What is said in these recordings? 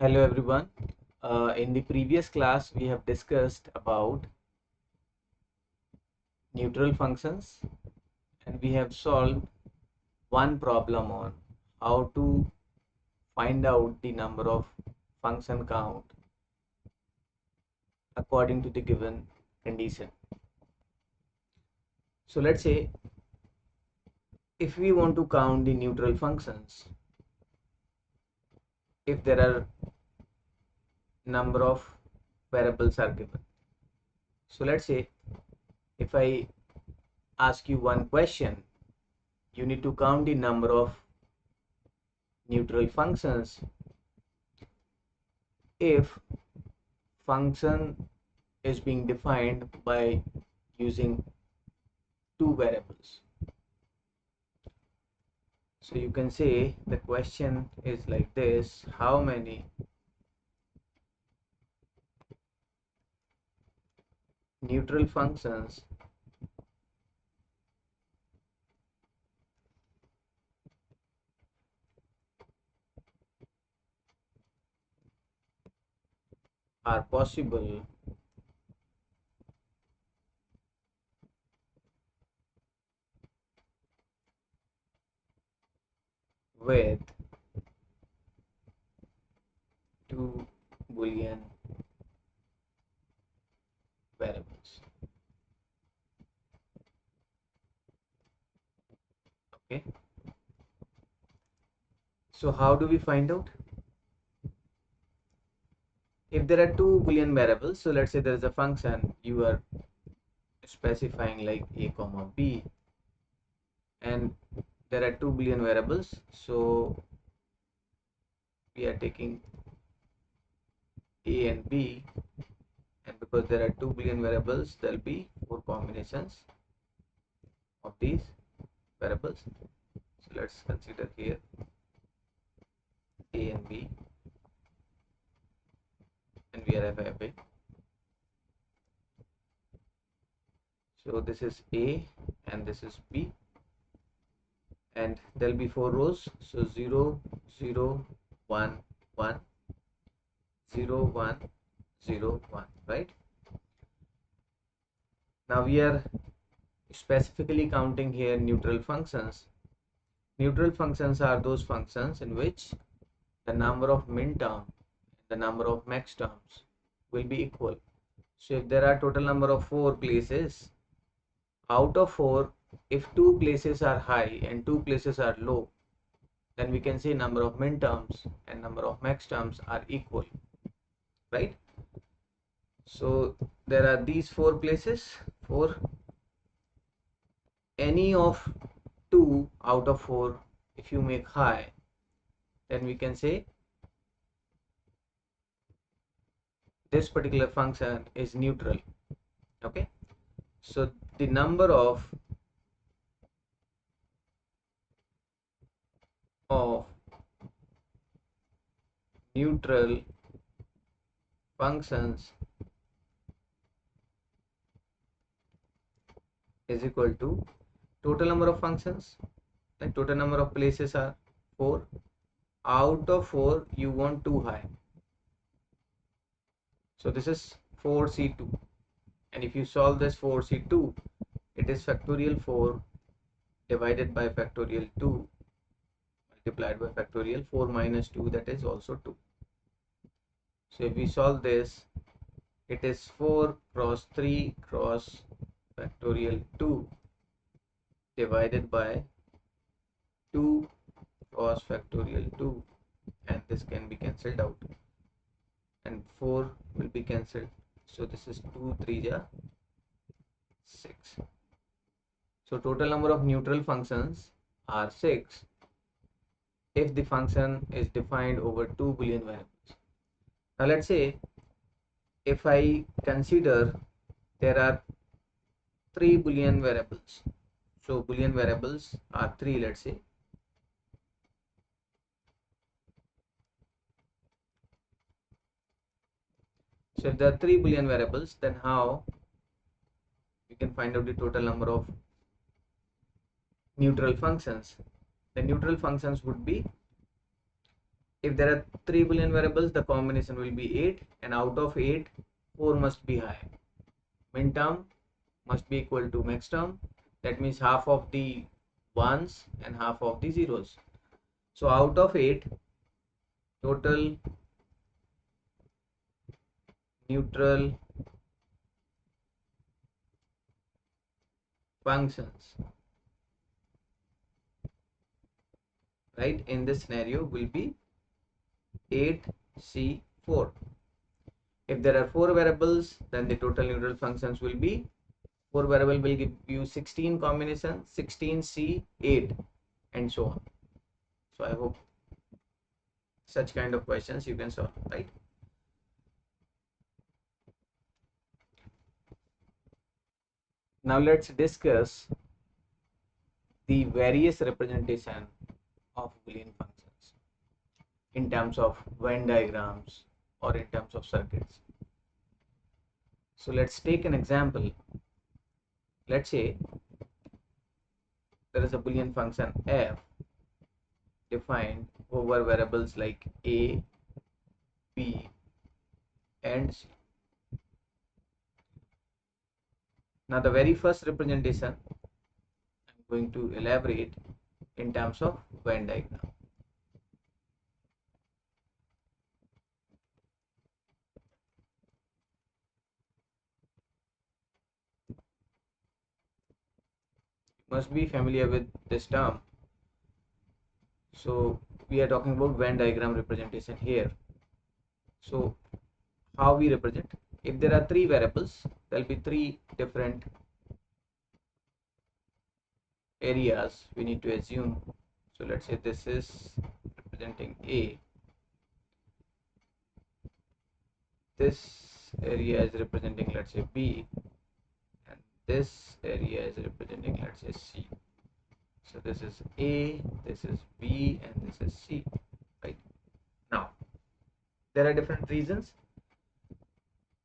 Hello everyone. In the previous class we have discussed about neutral functions and we have solved one problem on how to find out the number of function count according to the given condition. So let's say if we want to count the neutral functions, if there are number of variables are given. So let's say if I ask you one question, you need to count the number of neutral functions if function is being defined by using two variables. So you can say the question is like this: how many neutral functions are possible with two Boolean variables? Okay, so how do we find out? If there are two Boolean variables, so let's say there is a function you are specifying like a comma b, and there are two Boolean variables, so we are taking a and b, and because there are two Boolean variables, there will be four combinations of these variables. So let's consider here a and b, and we are having, so this is a and this is b, and there will be four rows, so 0 0 1 1 0 1 0 1, right? Now we are specifically counting here neutral functions. Neutral functions are those functions in which the number of min terms, the number of max terms will be equal. So if there are total number of 4 places, out of 4, if 2 places are high and 2 places are low, then we can say number of min terms and number of max terms are equal, right? So there are these 4 places. For any of 2 out of 4, if you make high, then we can say this particular function is neutral. Okay, so the number of neutral functions is equal to total number of functions, and total number of places are 4. Out of 4 you want 2 high, so this is 4c2, and if you solve this 4c2, it is factorial 4 divided by factorial 2 multiplied by factorial 4 minus 2, that is also 2. So if we solve this, it is 4 cross 3 cross factorial 2 divided by 2 cross factorial 2, and this can be cancelled out, and 4 will be cancelled, so this is 2 3 6. So total number of neutral functions are 6 if the function is defined over two Boolean variables. Now let's say if I consider there are 3 Boolean variables, so Boolean variables are 3, let's say. So if there are 3 Boolean variables, then how we can find out the total number of neutral functions? The neutral functions would be If there are 3 Boolean variables, the combination will be 8, and out of 8, 4 must be high. Min term must be equal to max term. That means half of the ones and half of the zeros. So out of 8, total neutral functions, right, in this scenario will be 8C4. If there are 4 variables, then the total neutral functions will be 4 variable will give you 16 combinations, 16C, 8, and so on. So I hope such kind of questions you can solve, right? Now let's discuss the various representation of Boolean functions in terms of Venn diagrams or in terms of circuits. So let's take an example. Let's say there is a Boolean function f defined over variables like a, b, and c. Now the very first representation I'm going to elaborate in terms of Venn diagram. You must be familiar with this term. So we are talking about Venn diagram representation here. So how we represent? If there are 3 variables, there will be 3 different areas we need to assume. So let's say this is representing A, this area is representing, let's say, B, and this area is representing, let's say, C. So this is A, this is B, and this is C, right? Now there are different regions,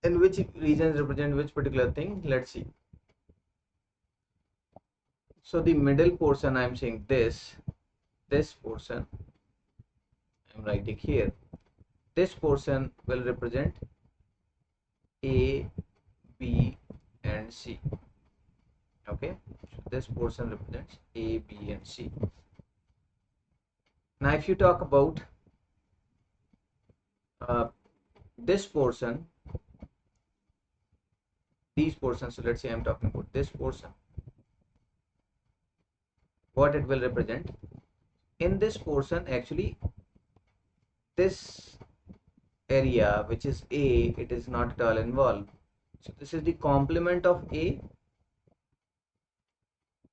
and which regions represent which particular thing, let's see. So the middle portion, I'm saying this portion I'm writing here, this portion will represent A, B, and C. Okay, so this portion represents A, B, and C. Now if you talk about this portion, these portions, so let's say I'm talking about this portion, what it will represent. In this portion, actually this area which is A, it is not at all involved. So this is the complement of A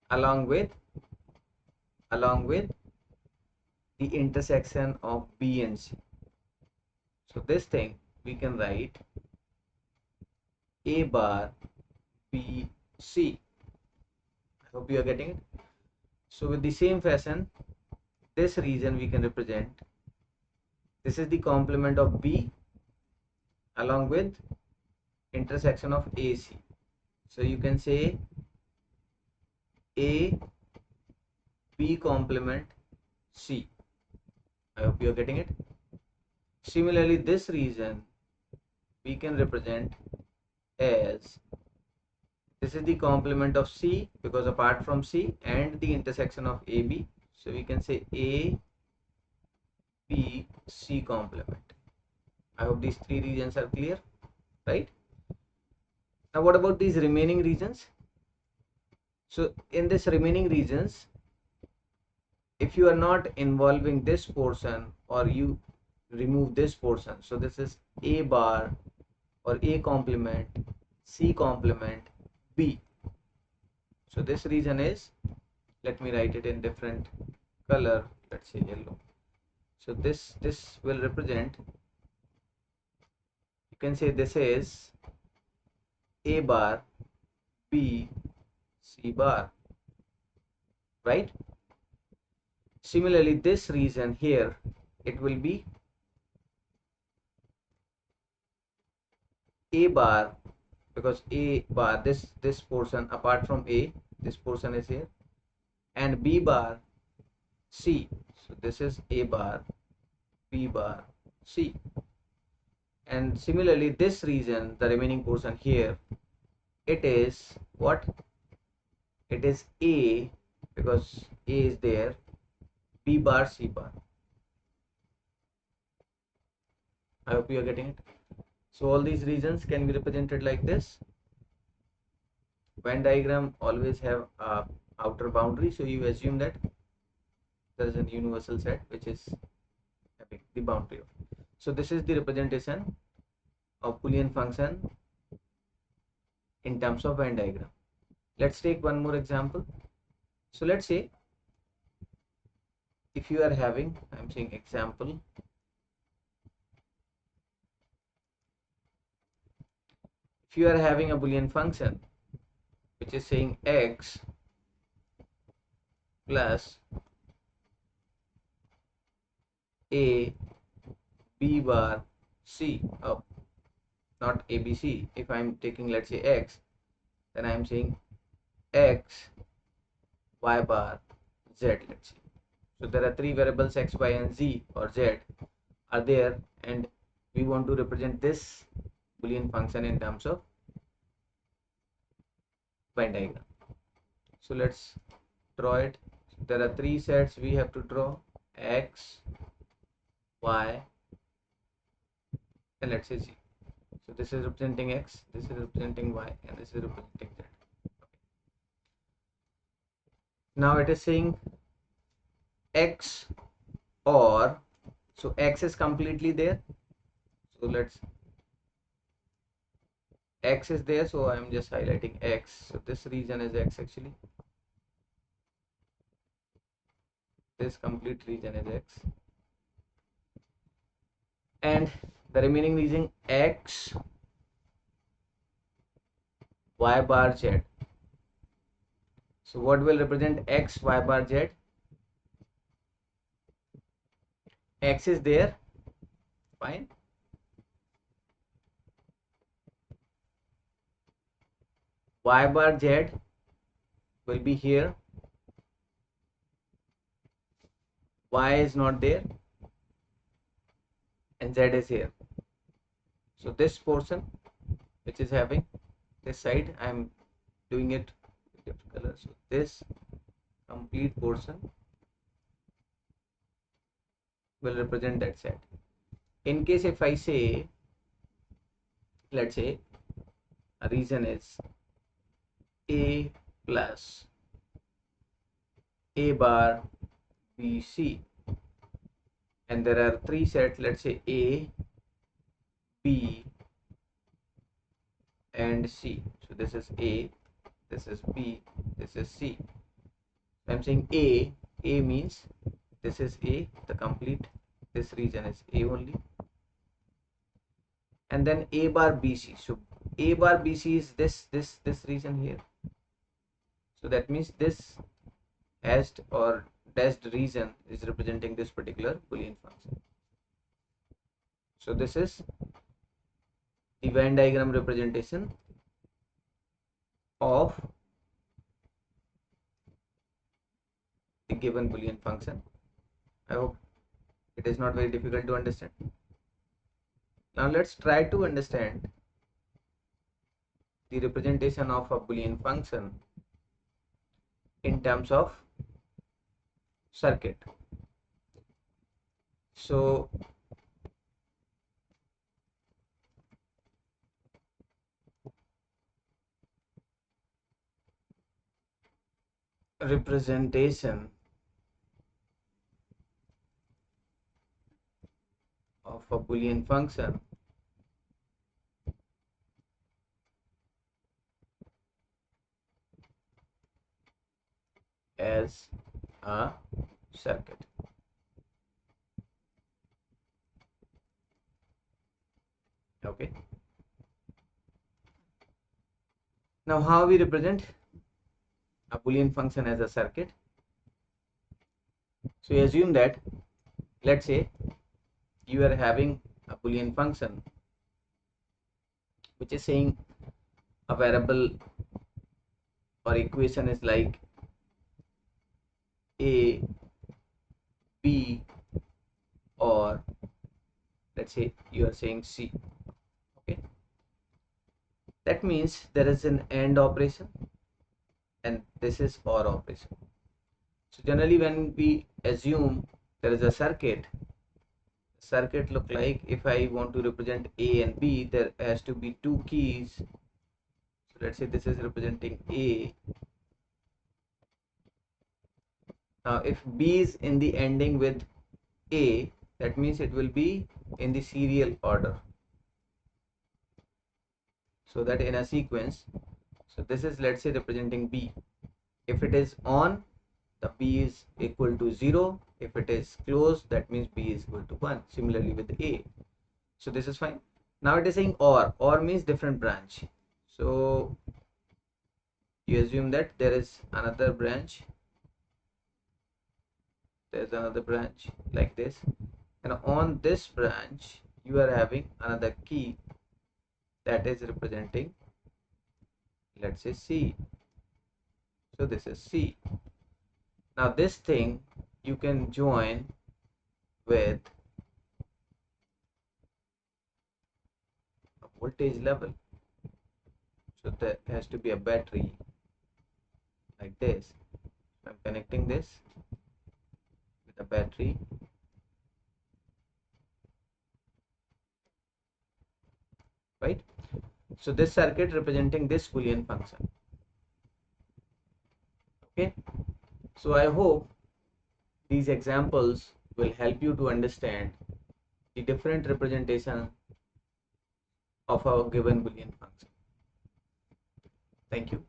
along with the intersection of B and C. So this thing we can write A bar B C. I hope you are getting it. So with the same fashion, this region we can represent, this is the complement of B along with intersection of AC. So you can say A B complement C. I hope you are getting it. Similarly, this region we can represent as, this is the complement of C, because apart from C and the intersection of AB, so we can say A B C complement. I hope these 3 regions are clear, right? Now what about these remaining regions? So in this remaining regions, if you are not involving this portion or you remove this portion, so this is A bar or A complement, C complement, B. So this region is, let me write it in different color, let's say yellow. So this will represent, you can say this is A bar B C bar, right? Similarly, this region here, it will be A bar, because A bar, this portion apart from A, this portion is here, and B bar C. So this is A bar B bar C. And similarly, this region, the remaining portion here, it is what? It is A, because A is there, B bar C bar. I hope you are getting it. So all these regions can be represented like this. Venn diagram always have a outer boundary, so you assume that there is a universal set which is having the boundary of. So this is the representation of Boolean function in terms of Venn diagram. Let's take one more example. So let's say if you are having, I'm saying example, if you are having a Boolean function which is saying x plus a b bar c, not abc. If I'm taking, let's say, x, then I'm saying x y bar z, let's say. So there are three variables x, y and z or z are there, and we want to represent this Boolean function in terms of Venn diagram. So let's draw it. There are three sets we have to draw: x, y, and let's say z. So this is representing x, this is representing y, and this is representing z. Now it is saying x, or, so x is completely there, so let's, x is there, so I'm just highlighting x. So this region is x actually, this complete region is x, and the remaining region x, y bar z. So what will represent x, y bar z? X is there, fine, y bar z will be here, y is not there, and z is here. So this portion which is having this side, I'm doing it with different color. So this complete portion will represent that set. In case if I say, let's say a region is a plus a bar b c, and there are three sets, let's say a, b and c. So this is a, this is b, this is c. I'm saying a means this is a, the complete, this region is a only, and then a bar bc. So a bar bc is this region here. So that means this hashed or dashed region is representing this particular Boolean function. So this is the Venn diagram representation of the given Boolean function. I hope it is not very difficult to understand. Now let's try to understand the representation of a Boolean function in terms of circuit. So representation of a Boolean function as a circuit. Okay. Now how we represent a Boolean function as a circuit? So you assume that, let's say you are having a Boolean function which is saying a variable or equation is like a, b or let's say you are saying C. Okay, that means there is an AND operation and this is OR operation. So generally when we assume there is a circuit look like, if I want to represent A and B, there has to be two keys. So let's say this is representing A. Now if B is in the ending with A, that means it will be in the serial order, so that in a sequence. So this is, let's say, representing B. If it is on, the B is equal to 0. If it is closed, that means B is equal to 1. Similarly with A. So this is fine. Now it is saying OR. OR means different branch. So you assume that there is another branch. There's another branch like this. And on this branch, you are having another key that is representing, let's say, C. So this is C. Now this thing you can join with a voltage level. So there has to be a battery like this. I'm connecting this with a battery. Right? So this circuit representing this Boolean function. Okay. So I hope these examples will help you to understand the different representation of a given Boolean function. Thank you.